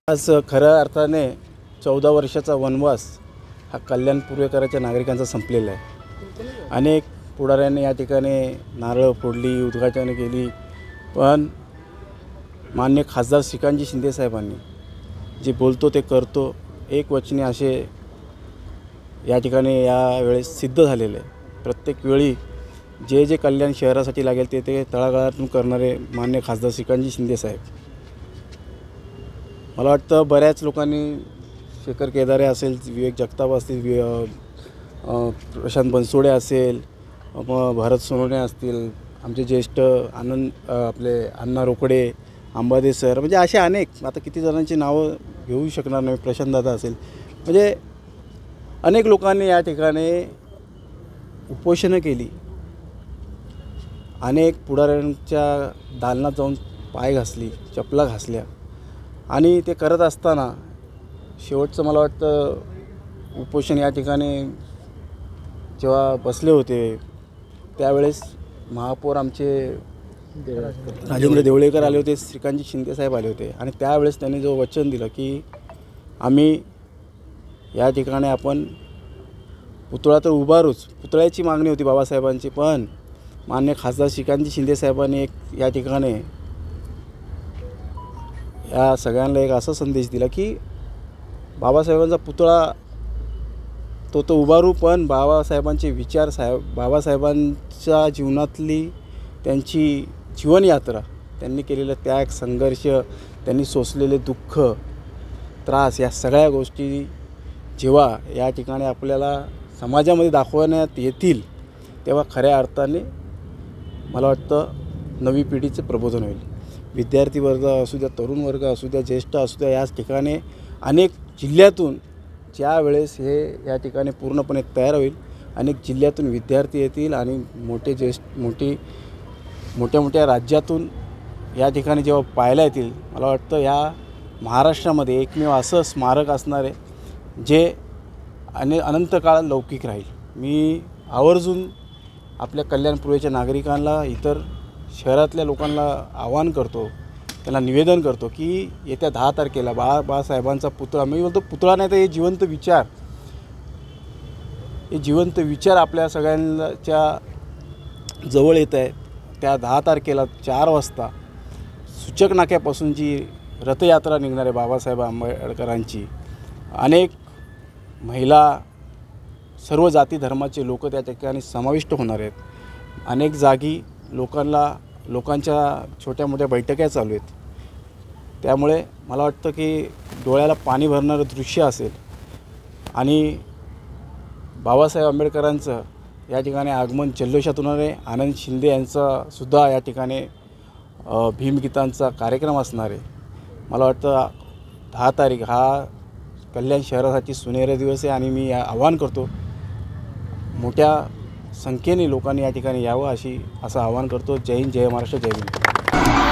आज खऱ्या अर्थाने 14 वर्षाचा वनवास हा कल्याण पूर्वेकरांच्या नागरिकांचा संपलेला आहे। अनेक पुढाऱ्यांनी या ठिकाणी नारळ फोडली, उद्घाटन केली, पण माननीय खासदार श्रीकांतजी शिंदे साहेबांनी जे बोलतो ते करतो एक वचनी असे या ठिकाणी यावेळेस सिद्ध झालेले आहे। प्रत्येक वेळी जे जे कल्याण शहरासाठी लागेल ते तळागाळातून करणारे माननीय खासदार श्रीकांतजी शिंदे साहेब। मला वाटतं बऱ्याच लोकांनी शेखर केदारे असेल, विवेक जगताप असतील, प्रशांत बनसोडे असेल, भरत सोनवणे असतील, आमचे ज्येष्ठ आपले अण्णा रोकडे, अंबादे सर, म्हणजे असे अनेक, आता किती जणांची नावं घेऊ शकणार नाही, प्रशांत दादा असेल, म्हणजे अनेक लोकांनी या ठिकाणी उपोषणं केली। अनेक पुढाऱ्यांच्या दालनात जाऊन पाय घासली, चपला घासल्या आणि ते करत असताना शेवटचं मला वाटतं उपोषण या ठिकाणी जेव्हा बसले होते त्यावेळेस महापौर आमचे राजेंद्र देवळेकर आले होते, श्रीकांतजी शिंदे साहेब आले होते आणि त्यावेळेस त्यांनी जो वचन दिलं की आम्ही या ठिकाणी आपण पुतळा तर उभारूच, पुतळ्याची मागणी होती बाबासाहेबांची, पण माननीय खासदार श्रीकांतजी शिंदे साहेबांनी एक या ठिकाणी या सगळ्यांना एक असा संदेश दिला की बाबासाहेबांचा पुतळा तो उभारू, पण बाबासाहेबांचे विचार, बाबासाहेबांच्या जीवनातली त्यांची जीवनयात्रा, त्यांनी केलेलं त्याग, संघर्ष, त्यांनी सोसलेले दुःख, त्रास, या सगळ्या गोष्टी जेव्हा या ठिकाणी आपल्याला समाजामध्ये दाखवण्यात येतील तेव्हा खऱ्या अर्थाने मला वाटतं नवी पिढीचे प्रबोधन होईल। विद्यार्थी वर्ग असू द्या, तरुण वर्ग असू द्या, ज्येष्ठ असू द्या, याच ठिकाणी अनेक जिल्ह्यातून ज्या वेळेस हे या ठिकाणी पूर्णपणे तयार होईल, अनेक जिल्ह्यातून विद्यार्थी येतील आणि मोठ्या राज्यातून या ठिकाणी जेव्हा पाहायला येतील, मला वाटतं या महाराष्ट्रामध्ये एकमेव असं स्मारक असणार आहे जे अनंत काळ लौकिक राहील। मी आवर्जून आपल्या कल्याण पूर्वेच्या नागरिकांना, इतर शहरातल्या लोकांना आवाहन करतो, त्यांना निवेदन करतो की येत्या 10 तारखेला बाबासाहेबांचा पुतळा, मी बोलतो पुतळा नाही तर हे जिवंत विचार आपल्या सगळ्यांच्या जवळ येत आहे। त्या 10 तारखेला 4 वाजता सूचक नाक्यापासून जी रथयात्रा निघणार आहे बाबासाहेब आंबेडकरांची, अनेक महिला, सर्व जाती धर्माचे लोक त्या ठिकाणी समाविष्ट होणार आहेत। अनेक जागी लोकांच्या छोट्या मोठ्या बैठका चालू आहेत, त्यामुळे मला वाटतं की डोळ्याला पाणी भरणारं दृश्य असेल आणि बाबासाहेब आंबेडकरांचं या ठिकाणी आगमन जल्लोषात होणार आहे। आनंद शिंदे यांचासुद्धा या ठिकाणी भीमगीतांचा कार्यक्रम असणार आहे। मला वाटतं 10 तारीख हा कल्याण शहरासाठी सुनहरा दिवस आहे आणि मी आवाहन करतो मोठ्या संख्येने लोकांनी या ठिकाणी यावं असं आवाहन करतो। जय हिंद, जय महाराष्ट्र, जय भीम।